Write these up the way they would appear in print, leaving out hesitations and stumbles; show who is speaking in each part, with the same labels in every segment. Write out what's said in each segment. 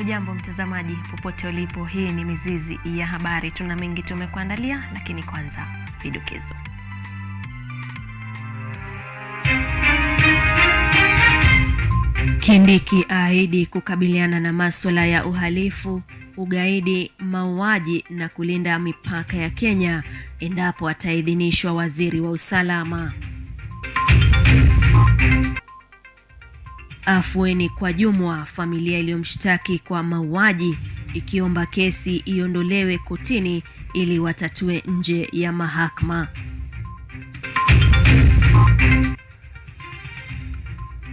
Speaker 1: Hujambo mtazamaji popote ulipo, hii ni Mizizi ya Habari. Tuna mengi tumekuandalia, lakini kwanza vidokezo. Kindiki ahidi kukabiliana na masuala ya uhalifu, ugaidi, mauaji na kulinda mipaka ya Kenya endapo ataidhinishwa waziri wa usalama. Afueni kwa Jumwa, familia iliyomshtaki kwa mauaji ikiomba kesi iondolewe kotini ili watatue nje ya mahakama.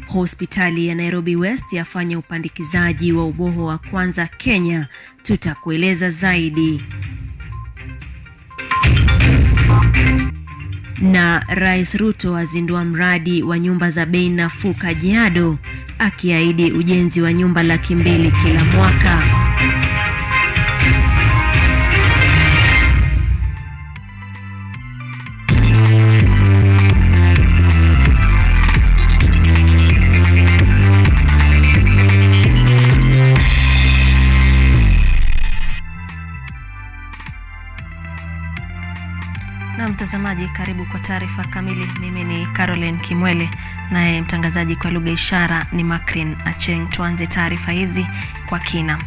Speaker 1: Hospitali ya Nairobi West yafanya upandikizaji wa uboho wa kwanza Kenya, tutakueleza zaidi. Na Rais Ruto azindua mradi wa nyumba za bei nafuu Kajiado, akiahidi ujenzi wa nyumba 200,000 kila mwaka. Na mtazamaji, karibu kwa taarifa kamili. Mimi ni KIMWELE, naye mtangazaji kwa lugha ishara ni Makrin Acheng. Tuanze taarifa hizi kwa kina.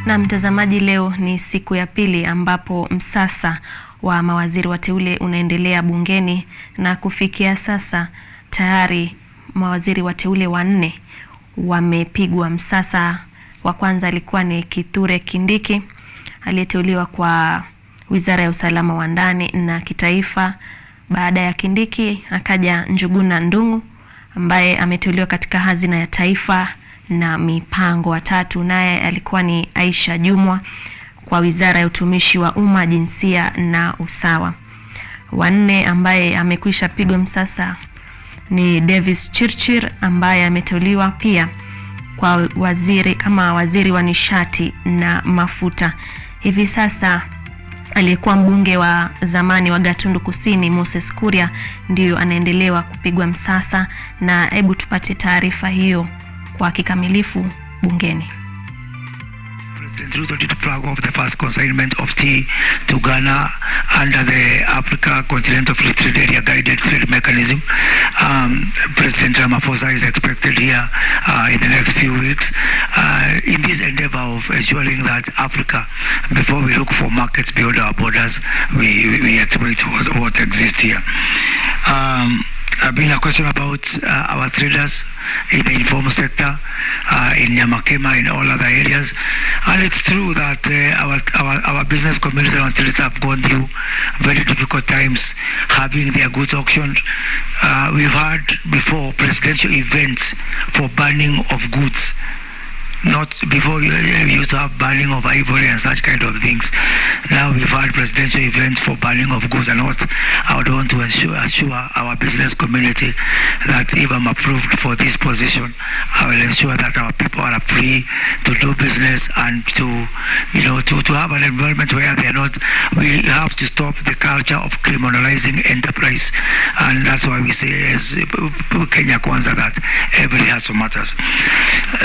Speaker 1: Na mtazamaji, leo ni siku ya pili ambapo msasa wa mawaziri wateule unaendelea bungeni, na kufikia sasa tayari mawaziri wateule 4 wamepigwa msasa. Wa kwanza alikuwa ni Kithure Kindiki aliyeteuliwa kwa Wizara ya Usalama wa Ndani na Kitaifa. Baada ya Kindiki akaja Njuguna Ndung'u ambaye ameteuliwa katika Hazina ya Taifa na Mipango. Watatu naye alikuwa ni Aisha Jumwa kwa Wizara ya Utumishi wa Umma, Jinsia na Usawa. Wanne ambaye amekwisha pigwa msasa ni Davis Chirchir ambaye ameteuliwa pia kwa waziri wa nishati na mafuta. Hivi sasa aliyekuwa mbunge wa zamani wa Gatundu Kusini Moses Kuria ndio anaendelewa kupigwa msasa, na hebu tupate taarifa hiyo kwa kikamilifu bungeni.
Speaker 2: President Ruto did flag off the first consignment of tea to Ghana under the Africa Continental Free Trade Area Guided Trade Mechanism. President Ramaphosa is expected here in the next few weeks in this endeavor of ensuring that Africa, before we look for markets beyond our borders, we exploit what exists here. Been a question about our traders in the informal sector, in Nyamakema, in all other areas, and it's true that our business community and traders have gone through very difficult times having their goods auctioned. We've had before presidential events for banning of goods. Not before we used to have banning of ivory and such kind of things. Now we've had presidential events for banning of goods, and what I would want to assure our business community that if I'm approved for this position, I will ensure that our people are free to do business and to have an environment where they are not. We have to stop the culture of criminalizing enterprise, and that's why we say as Kenya Kwanza that every hustle matters.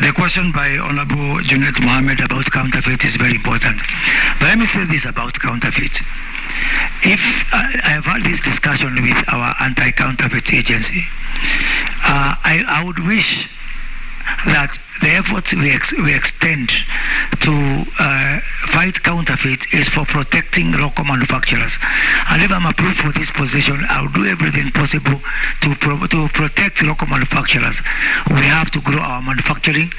Speaker 2: The question by Honorable Junet Mohammed about counterfeit is very important. But let me say this about counterfeit. If I have had this discussion with our anti-counterfeit agency, I would wish that the efforts we extend to fight counterfeit is for protecting local manufacturers. And if I'm approved for this position, I'll do everything possible to protect local manufacturers. We have to grow our manufacturing.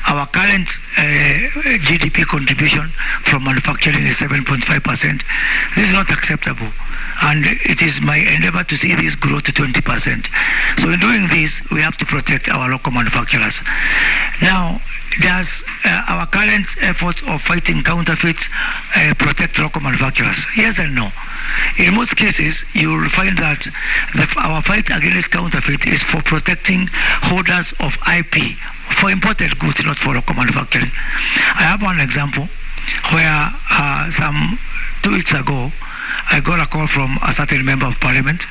Speaker 2: Our current GDP contribution from manufacturing is 7.5%. This is not acceptable, and it is my endeavor to see this grow to 20%. So in doing this, we have to protect our local manufacturers. Now, does our current effort of fighting counterfeit protect local manufacturers? Yes and no. In most cases, you will find that our fight against counterfeit is for protecting holders of IP for imported goods, not for local manufacturing. I have one example where some 2 weeks ago, I got a call from a certain member of parliament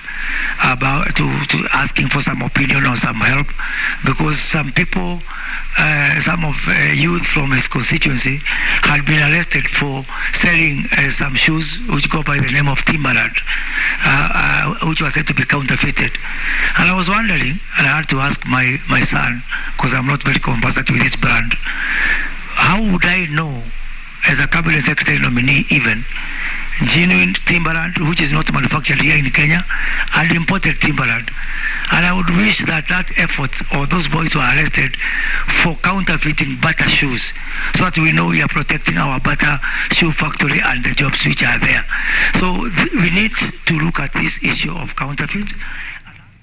Speaker 2: about to asking for some opinion or some help, because some people youth from his constituency had been arrested for selling some shoes which go by the name of Timberland, which was said to be counterfeited. And I was wondering, and I had to ask my son, because I'm not very conversant with this brand, how would I know, as a cabinet secretary nominee even, genuine Timberland, which is not manufactured here in Kenya, and imported Timberland? And I would wish that effort, or those boys were arrested for counterfeiting butter shoes, so that we know we are protecting our butter shoe factory and the jobs which are there. So we need to look at this issue of counterfeit.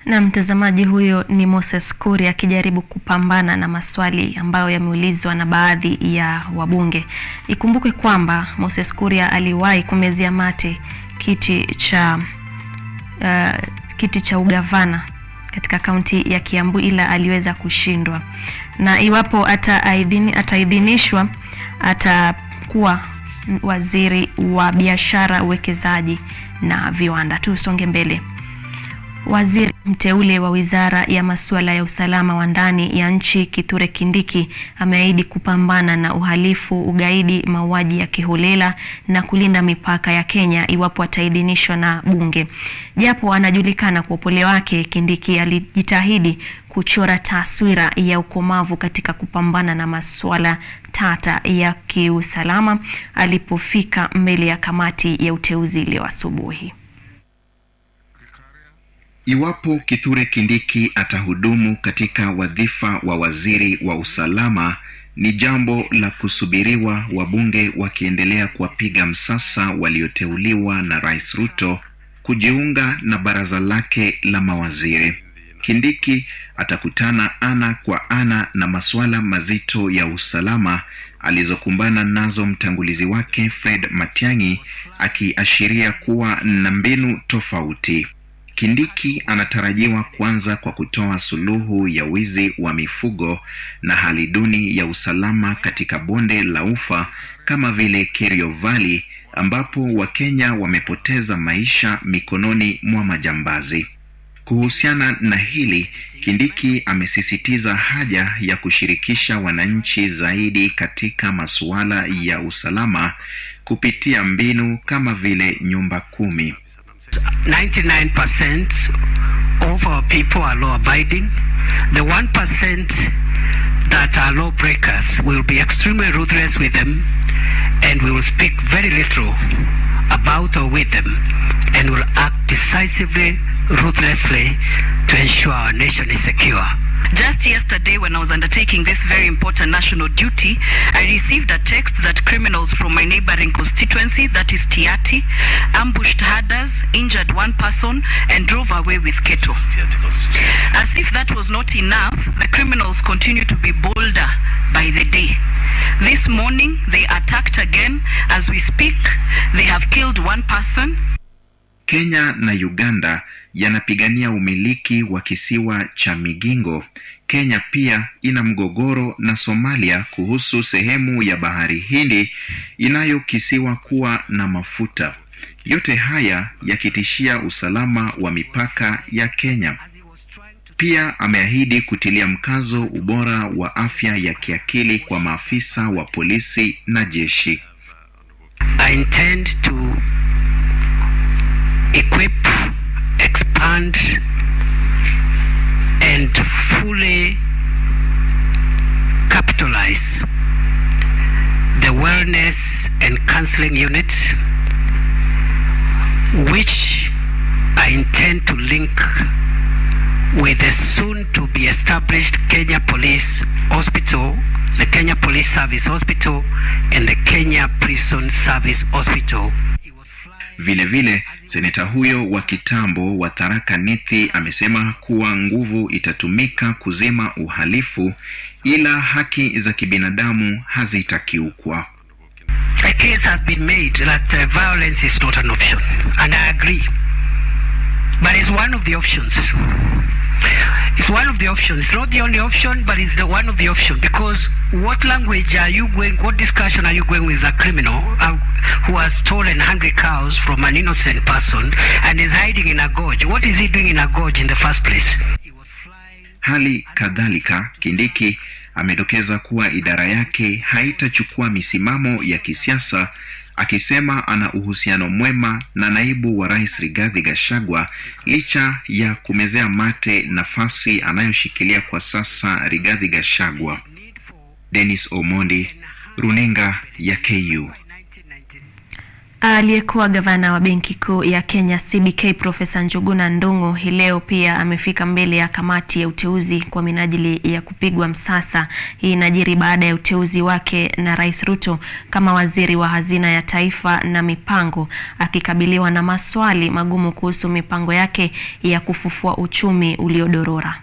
Speaker 1: Na mtazamaji, huyo ni Moses Kuria akijaribu kupambana na maswali ambayo yameulizwa na baadhi ya wabunge. Ikumbuke kwamba Moses Kuria aliwahi kumezia mate kiti cha ugavana katika kaunti ya Kiambu, ila aliweza kushindwa. Na iwapo ataidhinishwa, atakuwa waziri wa biashara, uwekezaji na viwanda. Tusonge mbele. Waziri mteule wa Wizara ya Masuala ya Usalama wa Ndani ya nchi Kithure Kindiki ameahidi kupambana na uhalifu, ugaidi, mauaji ya kiholela na kulinda mipaka ya Kenya iwapo ataidhinishwa na bunge. Japo anajulikana kwa upole wake, Kindiki alijitahidi kuchora taswira ya ukomavu katika kupambana na masuala tata ya kiusalama alipofika mbele ya kamati ya uteuzi leo asubuhi.
Speaker 3: Iwapo Kithure Kindiki atahudumu katika wadhifa wa waziri wa usalama, ni jambo la kusubiriwa, wabunge wakiendelea kuwapiga msasa walioteuliwa na Rais Ruto kujiunga na baraza lake la mawaziri. Kindiki atakutana ana kwa ana na masuala mazito ya usalama alizokumbana nazo mtangulizi wake Fred Matiang'i, akiashiria kuwa na mbinu tofauti. Kindiki anatarajiwa kuanza kwa kutoa suluhu ya wizi wa mifugo na hali duni ya usalama katika bonde la Ufa kama vile Kerio Valley, ambapo Wakenya wamepoteza maisha mikononi mwa majambazi. Kuhusiana na hili, Kindiki amesisitiza haja ya kushirikisha wananchi zaidi katika masuala ya usalama kupitia mbinu kama vile nyumba 10.
Speaker 4: 99% of our people are law abiding. The 1% that are law breakers will be extremely ruthless with them, and we will speak very little about or with them, and will act decisively, ruthlessly to ensure our nation is secure.
Speaker 5: Just yesterday, when I was undertaking this very important national duty, I received a text that criminals from my neighboring constituency, that is Tiati, ambushed herders, injured one person, and drove away with cattle. As if that was not enough, the criminals continue to be bolder by the day. This morning, they attacked again. As we speak, they have killed one person.
Speaker 3: Kenya na Uganda yanapigania umiliki wa kisiwa cha Migingo. Kenya pia ina mgogoro na Somalia kuhusu sehemu ya Bahari Hindi inayokisiwa kuwa na mafuta. Yote haya yakitishia usalama wa mipaka ya Kenya. Pia ameahidi kutilia mkazo ubora wa afya ya kiakili kwa maafisa wa polisi na jeshi.
Speaker 4: I intend to equip, expand and fully capitalize the wellness and counseling unit, which I intend to link with the soon to be established Kenya Police Hospital, the Kenya Police Service Hospital and the Kenya Prison Service Hospital.
Speaker 3: Vile vile, seneta huyo wa kitambo wa Tharaka Nithi amesema kuwa nguvu itatumika kuzima uhalifu, ila haki za kibinadamu hazitakiukwa.
Speaker 4: A case has been made that violence is not an option, and I agree. But it's one of the options. It's one of the options. It's not the only option, but it's the one of the options. Because what language are you going, what discussion are you going with a criminal who has stolen 100 cows from an innocent person and is hiding in a gorge? What is he doing in a gorge in the first place?
Speaker 3: Hali kadhalika, Kindiki amedokeza kuwa idara yake haitachukua misimamo ya kisiasa, akisema ana uhusiano mwema na naibu wa rais Rigathi Gachagua licha ya kumezea mate nafasi anayoshikilia kwa sasa Rigathi Gachagua. Dennis Omondi, runinga ya KU.
Speaker 1: Aliyekuwa gavana wa Benki Kuu ya Kenya CBK Profesa Njuguna Ndung'u hii leo pia amefika mbele ya kamati ya uteuzi kwa minajili ya kupigwa msasa. Hii inajiri baada ya uteuzi wake na Rais Ruto kama waziri wa hazina ya taifa na mipango, akikabiliwa na maswali magumu kuhusu mipango yake ya kufufua uchumi uliodorora.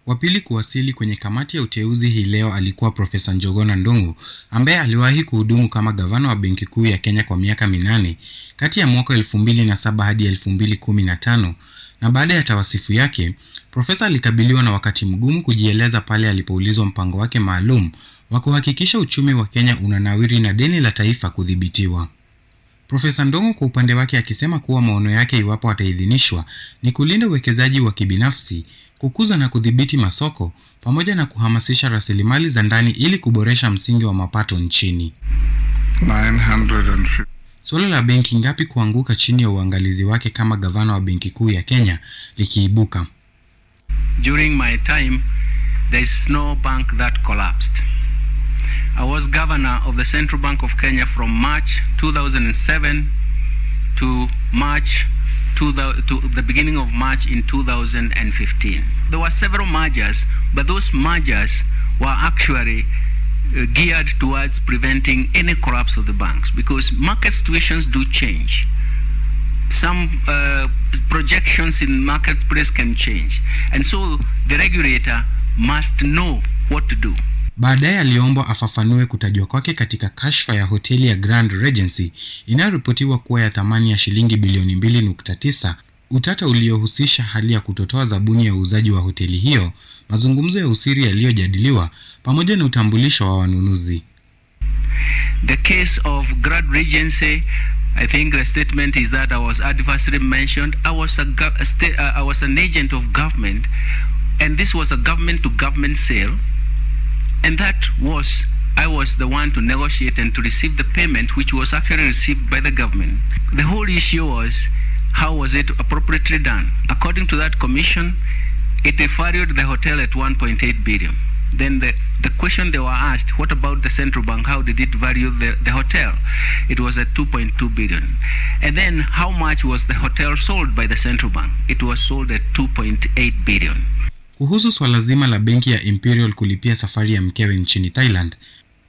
Speaker 6: Wa pili kuwasili kwenye kamati ya uteuzi hii leo alikuwa Profesa Njuguna Ndung'u, ambaye aliwahi kuhudumu kama gavana wa Benki Kuu ya Kenya kwa miaka 8 kati ya mwaka 2007 hadi 2015, na baada ya tawasifu yake, profesa alikabiliwa na wakati mgumu kujieleza pale alipoulizwa mpango wake maalum wa kuhakikisha uchumi wa Kenya unanawiri na deni la taifa kudhibitiwa. Profesa Ndung'u kwa upande wake akisema kuwa maono yake iwapo ataidhinishwa ni kulinda uwekezaji wa kibinafsi, kukuza na kudhibiti masoko, pamoja na kuhamasisha rasilimali za ndani ili kuboresha msingi wa mapato nchini.
Speaker 7: 950.
Speaker 6: Suala la benki ngapi kuanguka chini ya uangalizi wake kama gavana wa Benki Kuu ya Kenya likiibuka.
Speaker 8: During my time, there is no bank that collapsed. I was governor of the Central Bank of Kenya from March 2007 to the beginning of March in 2015. There were several mergers, but those mergers were actually geared towards preventing any collapse of the banks, because market situations do change. Some projections in marketplace can change, and so the regulator must know what to do.
Speaker 6: Baadaye aliombwa afafanue kutajwa kwake katika kashfa ya hoteli ya Grand Regency inayoripotiwa kuwa ya thamani ya shilingi bilioni 2.9, utata uliohusisha hali ya kutotoa zabuni ya uuzaji wa hoteli hiyo, mazungumzo ya usiri yaliyojadiliwa, pamoja na utambulisho wa wanunuzi.
Speaker 8: The case of Grand Regency, I think the statement is that I was adversely mentioned. I was an agent of government, and this was a government-to-government sale. And I was the one to negotiate and to receive the payment, which was actually received by the government. The whole issue was, how was it appropriately done? According to that commission, it valued the hotel at 1.8 billion. Then the question they were asked, what about the central bank? How did it value the hotel? It was at 2.2 billion. And then how much was the hotel sold by the central bank? It was sold at 2.8 billion.
Speaker 6: Kuhusu swala zima la benki ya Imperial kulipia safari ya mkewe nchini Thailand,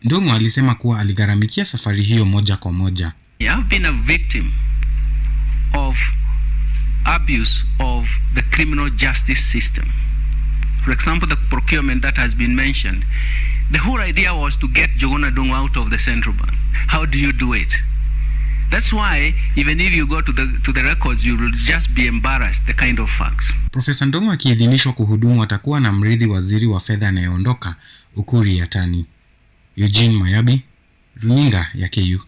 Speaker 6: Ndung'u alisema kuwa aligharamikia safari hiyo moja kwa moja.
Speaker 8: I have been a victim of abuse of the criminal justice system. For example, the procurement that has been mentioned. The whole idea was to get Njuguna Ndung'u out of the central bank. How do you do it? That's why even if you go to the records, you will just be embarrassed, the kind of facts.
Speaker 6: Profesa Ndung'u akiidhinishwa kuhudumu atakuwa na mrithi waziri wa fedha anayeondoka, Ukur Yatani. Eugene Mayabi, runinga ya KU.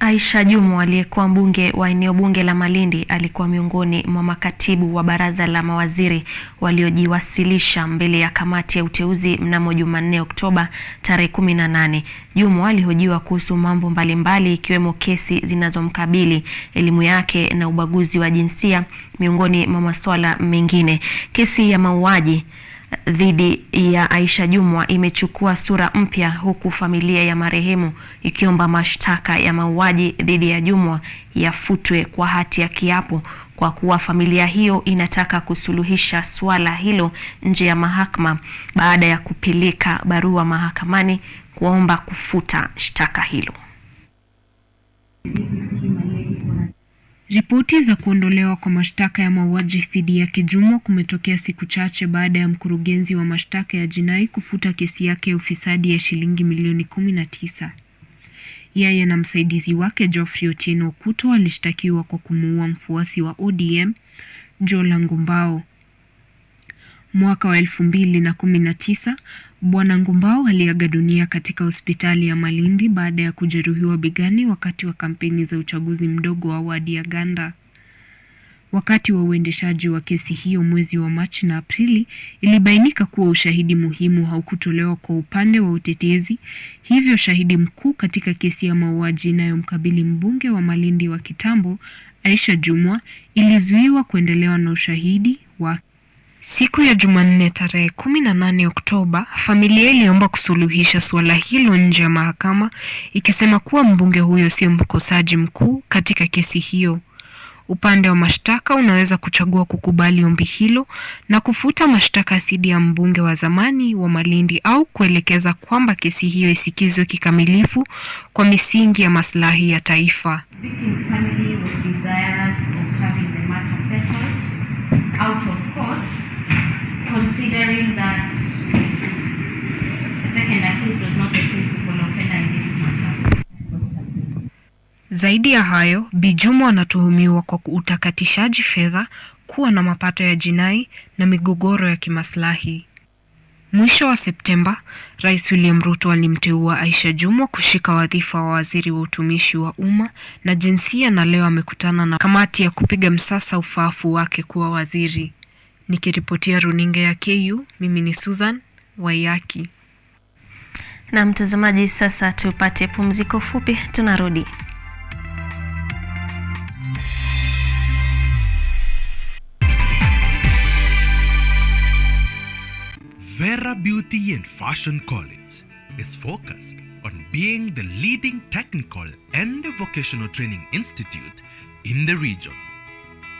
Speaker 1: Aisha Jumwa aliyekuwa mbunge wa eneo bunge la Malindi alikuwa miongoni mwa makatibu wa baraza la mawaziri waliojiwasilisha mbele ya kamati ya uteuzi mnamo Jumanne Oktoba tarehe 18. Jumwa alihojiwa kuhusu mambo mbalimbali ikiwemo kesi zinazomkabili, elimu yake na ubaguzi wa jinsia miongoni mwa masuala mengine. Kesi ya mauaji dhidi ya Aisha Jumwa imechukua sura mpya, huku familia ya marehemu ikiomba mashtaka ya mauaji dhidi ya Jumwa yafutwe kwa hati ya kiapo, kwa kuwa familia hiyo inataka kusuluhisha suala hilo nje ya mahakama baada ya kupeleka barua mahakamani kuomba kufuta shtaka hilo.
Speaker 9: Ripoti za kuondolewa kwa mashtaka ya mauaji dhidi ya Jumwa kumetokea siku chache baada ya mkurugenzi wa mashtaka ya jinai kufuta kesi yake ya ufisadi ya shilingi milioni 19. Yeye na msaidizi wake Geoffrey Otieno Okuto walishtakiwa kwa kumuua mfuasi wa ODM Jola Ngumbao. Mwaka wa 2019, Bwana Ngumbao aliaga dunia katika hospitali ya Malindi baada ya kujeruhiwa begani wakati wa kampeni za uchaguzi mdogo wa wadi ya Ganda. Wakati wa uendeshaji wa kesi hiyo mwezi wa Machi na Aprili, ilibainika kuwa ushahidi muhimu haukutolewa kwa upande wa utetezi. Hivyo shahidi mkuu katika kesi ya mauaji inayomkabili mbunge wa Malindi wa kitambo, Aisha Jumwa, ilizuiwa kuendelea na ushahidi wa siku ya Jumanne tarehe 18 Oktoba. Familia iliomba kusuluhisha suala hilo nje ya mahakama, ikisema kuwa mbunge huyo sio mkosaji mkuu katika kesi hiyo. Upande wa mashtaka unaweza kuchagua kukubali ombi hilo na kufuta mashtaka dhidi ya mbunge wa zamani wa Malindi au kuelekeza kwamba kesi hiyo isikizwe kikamilifu kwa misingi ya maslahi ya taifa.
Speaker 1: Considering that the second accused was not the principal offender in this matter.
Speaker 9: Zaidi ya hayo, Bi Jumwa anatuhumiwa kwa utakatishaji fedha, kuwa na mapato ya jinai na migogoro ya kimaslahi. Mwisho wa Septemba, Rais William Ruto alimteua Aisha Jumwa kushika wadhifa wa waziri wa utumishi wa umma na jinsia, na leo amekutana na kamati ya kupiga msasa ufaafu wake kuwa waziri. Nikiripotia runinga ya KU, mimi ni Susan Wayaki.
Speaker 1: Na mtazamaji, sasa tupate pumziko fupi, tunarudi.
Speaker 7: Vera Beauty and Fashion College is focused on being the leading technical and vocational training institute in the region.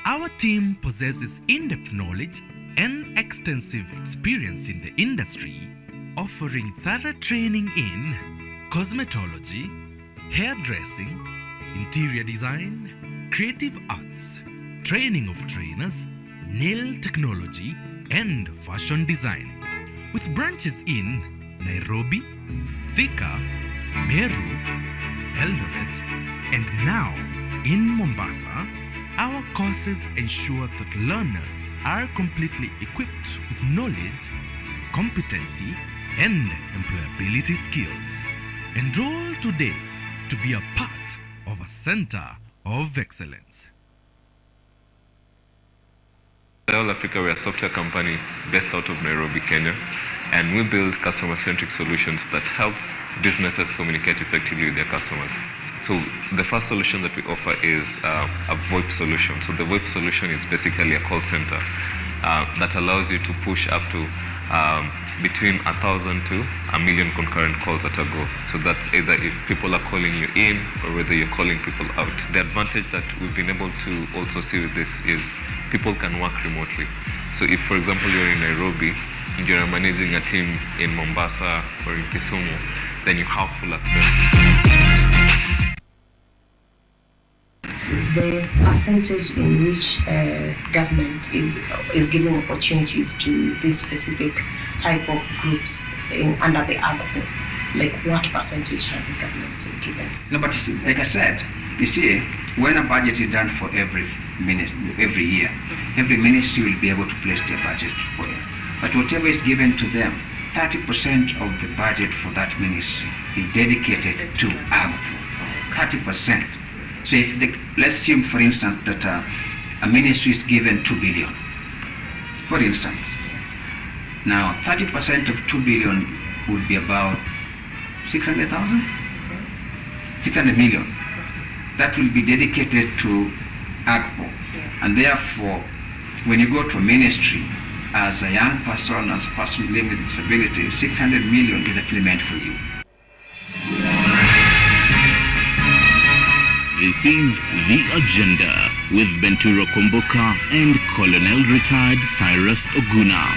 Speaker 7: Our team possesses in-depth knowledge and extensive experience in the industry, offering thorough training in cosmetology, hairdressing, interior design, creative arts, training of trainers, nail technology, and fashion design. With branches in Nairobi, Thika, Meru, Eldoret, and now in Mombasa, our courses ensure that learners are completely equipped with knowledge, competency, and employability skills. Enroll today to be a part of a center of excellence.
Speaker 10: All Africa, we are a software company based out of Nairobi, Kenya, and we build customer-centric solutions that helps businesses communicate effectively with their customers. So the first solution that we offer is a VoIP solution. So the VoIP solution is basically a call center that allows you to push up to between 1,000 to 1,000,000 concurrent calls at a go. So that's either if people are calling you in or whether you're calling people out. The advantage that we've been able to also see with this is people can work remotely. So if, for example, you're in Nairobi and you're managing a team in Mombasa or in Kisumu, then you have full access.
Speaker 11: The percentage in which government is giving opportunities to this specific type of groups under the AGPO, like what percentage has the government given?
Speaker 12: No, but like I said, you see, when a budget is done for every year, every ministry will be able to place their budget for it. But whatever is given to them, 30% of the budget for that ministry is dedicated to AGPO. 30%. So if let's assume, for instance, that a ministry is given 2 billion, for instance. Now, 30% of 2 billion would be about 600,000? 600 million. That will be dedicated to AGPO. And therefore, when you go to a ministry, as a young person, as a person living with disability, 600 million is actually meant for you.
Speaker 13: This is The Agenda with Benturo Komboka and Colonel Retired Cyrus Oguna.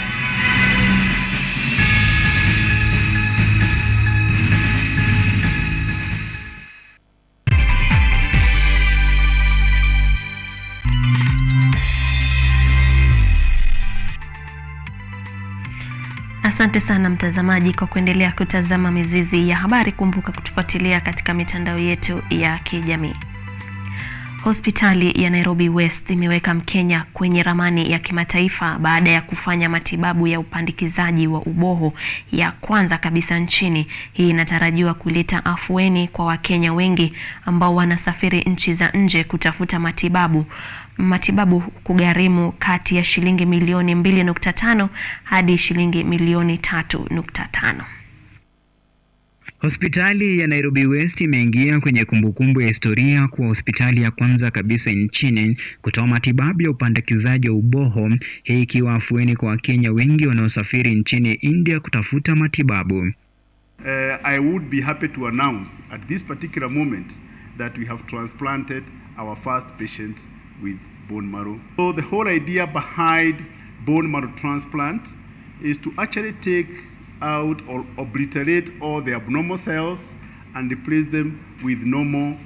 Speaker 1: Asante sana mtazamaji kwa kuendelea kutazama Mizizi ya Habari. Kumbuka kutufuatilia katika mitandao yetu ya kijamii. Hospitali ya Nairobi West imeweka Mkenya kwenye ramani ya kimataifa baada ya kufanya matibabu ya upandikizaji wa uboho ya kwanza kabisa nchini. Hii inatarajiwa kuleta afueni kwa Wakenya wengi ambao wanasafiri nchi za nje kutafuta matibabu kugharimu kati ya shilingi milioni 2.5 hadi shilingi milioni 3.5.
Speaker 14: Hospitali ya Nairobi West imeingia kwenye kumbukumbu ya historia kuwa hospitali ya kwanza kabisa nchini kutoa matibabu ya upandikizaji wa uboho, hii ikiwa afueni kwa Wakenya wengi wanaosafiri nchini India kutafuta matibabu.
Speaker 15: I would be happy to announce at this particular moment that we have transplanted our first patient with bone marrow. So the whole idea behind bone marrow transplant is to actually take out or obliterate all the abnormal cells and replace them with normal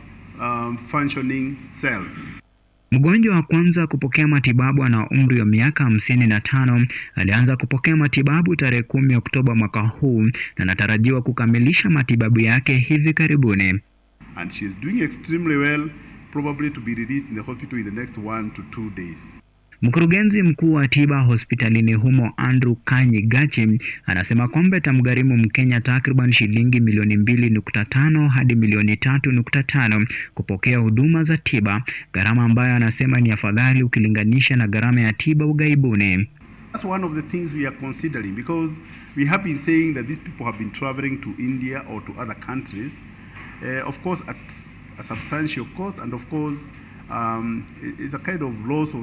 Speaker 15: functioning cells.
Speaker 14: Mgonjwa wa kwanza kupokea matibabu ana umri wa miaka 55. Alianza kupokea matibabu tarehe 10 Oktoba mwaka huu na anatarajiwa kukamilisha matibabu yake hivi karibuni.
Speaker 15: And she is doing extremely well, probably to be released in the hospital in the next 1 to 2 days.
Speaker 14: Mkurugenzi mkuu wa tiba hospitalini humo Andrew Kanyigachi anasema kwamba itamgharimu Mkenya takriban shilingi milioni 2.5 hadi milioni 3.5 kupokea huduma za tiba, gharama ambayo anasema ni afadhali ukilinganisha na gharama ya tiba ughaibuni.
Speaker 15: That's one of the things we are considering, because we have been saying that these people have been traveling to India or to other countries, of course at a substantial cost, and of course it's a kind of loss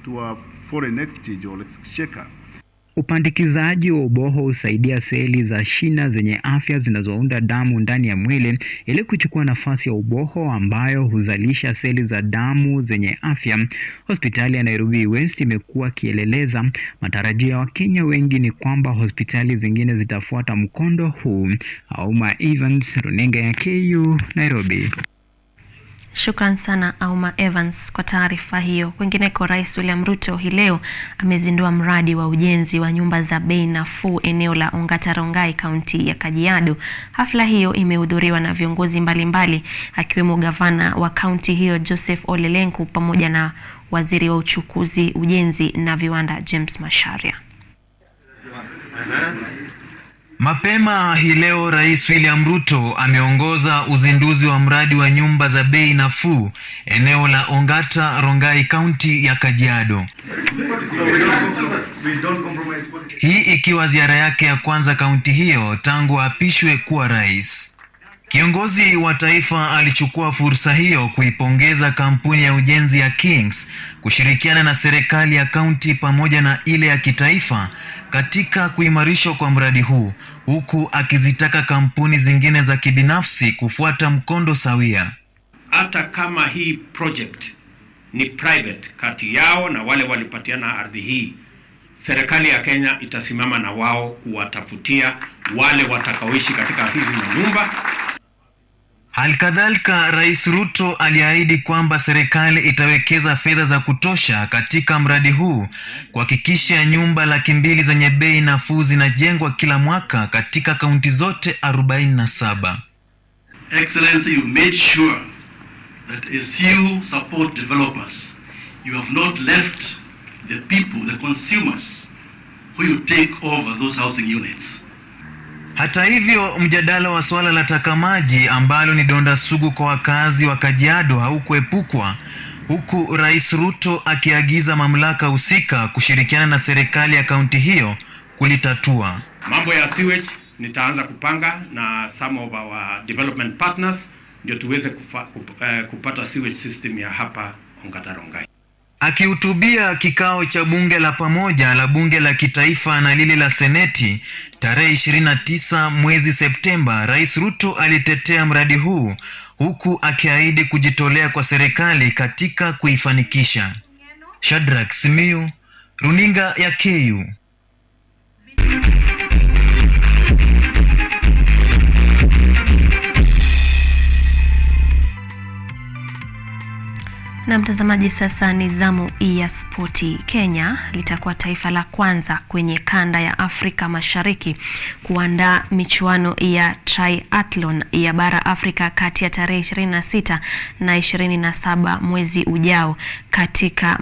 Speaker 15: to a foreign exchange or exchequer.
Speaker 14: Upandikizaji wa uboho husaidia seli za shina zenye afya zinazounda damu ndani ya mwili ili kuchukua nafasi ya uboho ambayo huzalisha seli za damu zenye afya. Hospitali ya Nairobi West imekuwa kieleleza. Matarajio ya Wakenya wengi ni kwamba hospitali zingine zitafuata mkondo huu. Auma Evans, runinga ya KU, Nairobi.
Speaker 1: Shukran sana Auma Evans kwa taarifa hiyo. Kwingineko, Rais William Ruto hii leo amezindua mradi wa ujenzi wa nyumba za bei nafuu eneo la Ongata Rongai, kaunti ya Kajiado. Hafla hiyo imehudhuriwa na viongozi mbalimbali akiwemo gavana wa kaunti hiyo Joseph Ole Lenku pamoja na waziri wa uchukuzi, ujenzi na viwanda James Macharia.
Speaker 16: Mapema hii leo Rais William Ruto ameongoza uzinduzi wa mradi wa nyumba za bei nafuu eneo la Ongata Rongai, kaunti ya Kajiado. Hii ikiwa ziara yake ya kwanza kaunti hiyo tangu apishwe kuwa rais. Kiongozi wa taifa alichukua fursa hiyo kuipongeza kampuni ya ujenzi ya Kings kushirikiana na serikali ya kaunti pamoja na ile ya kitaifa katika kuimarishwa kwa mradi huu, huku akizitaka kampuni zingine za kibinafsi kufuata mkondo sawia.
Speaker 17: Hata kama hii project ni private kati yao na wale walipatiana ardhi hii, serikali ya Kenya itasimama na wao kuwatafutia wale watakaoishi katika hizi nyumba.
Speaker 16: Halikadhalika, Rais Ruto aliahidi kwamba serikali itawekeza fedha za kutosha katika mradi huu kuhakikisha nyumba 200,000 zenye bei nafuu zinajengwa kila mwaka katika kaunti zote 47.
Speaker 18: Excellency, you made sure that as you support developers, you have not left the people, the consumers, who you take over those housing units.
Speaker 16: Hata hivyo, mjadala wa swala la takamaji ambalo ni donda sugu kwa wakazi wa Kajiado haukuepukwa, huku Rais Ruto akiagiza mamlaka husika kushirikiana na serikali ya kaunti hiyo kulitatua.
Speaker 17: Mambo ya sewage nitaanza kupanga na some of our development partners ndio tuweze kupata sewage system ya hapa Ongata Rongai.
Speaker 16: Akihutubia kikao cha bunge la pamoja la bunge la kitaifa na lile la seneti tarehe 29 mwezi Septemba, Rais Ruto alitetea mradi huu huku akiahidi kujitolea kwa serikali katika kuifanikisha. Shadrack Simiyu, runinga ya KU.
Speaker 1: Na mtazamaji, sasa ni zamu ya spoti. Kenya litakuwa taifa la kwanza kwenye kanda ya Afrika Mashariki kuandaa michuano ya triathlon ya bara Afrika kati ya tarehe 26 na 27 mwezi ujao katika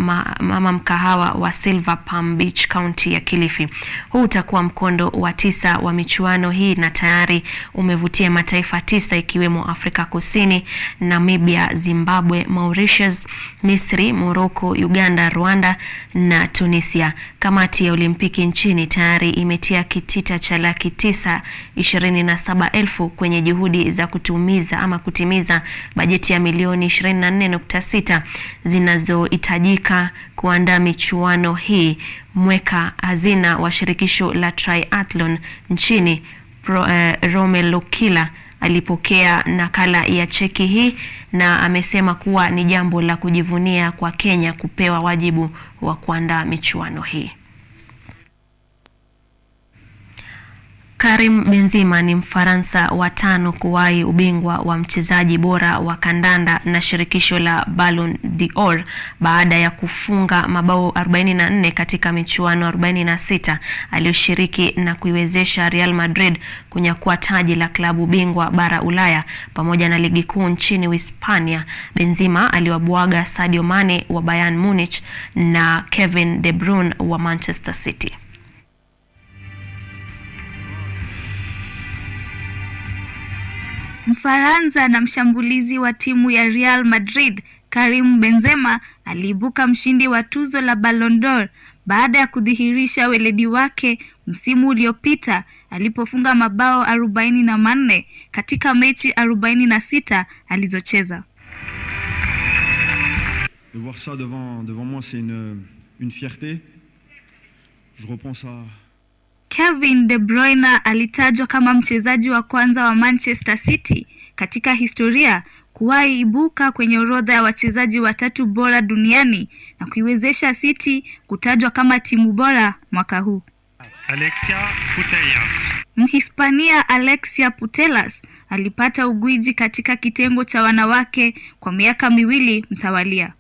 Speaker 1: mkahawa wa Silver Palm Beach, County ya Kilifi. Huu utakuwa mkondo wa 9 wa michuano hii na tayari umevutia mataifa 9 ikiwemo Afrika Kusini, Namibia, Zimbabwe, Mauritius, Misri, Morocco, Uganda, Rwanda na Tunisia. Kamati ya Olimpiki nchini tayari imetia kitita cha $927,000 kwenye juhudi za kutimiza bajeti ya milioni 24.6 zinazohitajika kuandaa michuano hii. Mweka hazina wa shirikisho la triathlon nchini Romelo Kila alipokea nakala ya cheki hii na amesema kuwa ni jambo la kujivunia kwa Kenya kupewa wajibu wa kuandaa michuano hii. Karim Benzema ni Mfaransa wa 5 kuwahi ubingwa wa mchezaji bora wa kandanda na shirikisho la Ballon d'Or baada ya kufunga mabao 44 katika michuano 46 aliyoshiriki na kuiwezesha Real Madrid kunyakua taji la klabu bingwa bara Ulaya pamoja na ligi kuu nchini Hispania. Benzema aliwabwaga Sadio Mane wa Bayern Munich na Kevin De Bruyne wa Manchester City.
Speaker 19: Mfaransa na mshambulizi wa timu ya Real Madrid Karim Benzema aliibuka mshindi wa tuzo la Ballon d'Or baada ya kudhihirisha weledi wake msimu uliopita alipofunga mabao 44 katika mechi 46 alizocheza.
Speaker 20: De voir ça devant moi, c'est une fierté. Je repense à
Speaker 19: Kevin De Bruyne alitajwa kama mchezaji wa kwanza wa Manchester City katika historia kuwahi ibuka kwenye orodha ya wachezaji 3 bora duniani na kuiwezesha City kutajwa kama timu bora mwaka huu.
Speaker 21: Alexia Putellas.
Speaker 19: Mhispania Alexia Putellas alipata ugwiji katika kitengo cha wanawake kwa miaka 2 mtawalia.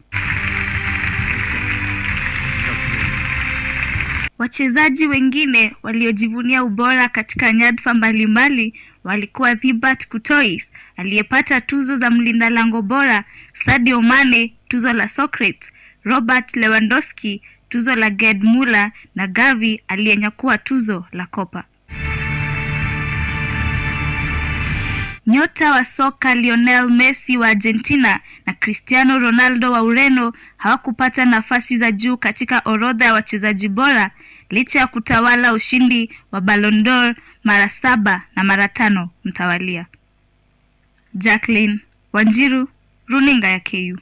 Speaker 19: Wachezaji wengine waliojivunia ubora katika nyadhifa mbalimbali walikuwa Thibaut Courtois aliyepata tuzo za mlinda lango bora, Sadio Mane tuzo la Socrates, Robert Lewandowski tuzo la Gerd Müller na Gavi aliyenyakua tuzo la Copa. Nyota wa soka Lionel Messi wa Argentina na Cristiano Ronaldo wa Ureno hawakupata nafasi za juu katika orodha ya wachezaji bora licha ya kutawala ushindi wa Ballon d'Or mara 7 na mara 5 mtawalia. Jacqueline Wanjiru, runinga ya KU.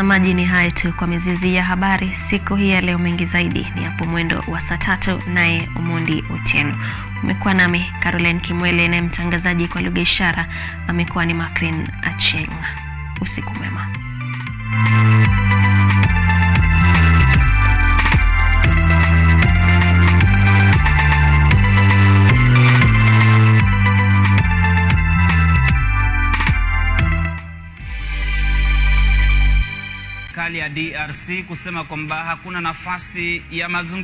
Speaker 1: Maji ni hayo tu kwa mizizi ya habari siku hii ya leo. Mengi zaidi ni hapo mwendo wa saa 3 naye Omondi Otieno. Umekuwa nami Caroline Kimwele na mtangazaji kwa lugha ishara amekuwa ni Makrin Acheng. Usiku mwema.
Speaker 22: Serikali ya DRC kusema kwamba hakuna nafasi ya mazungumzo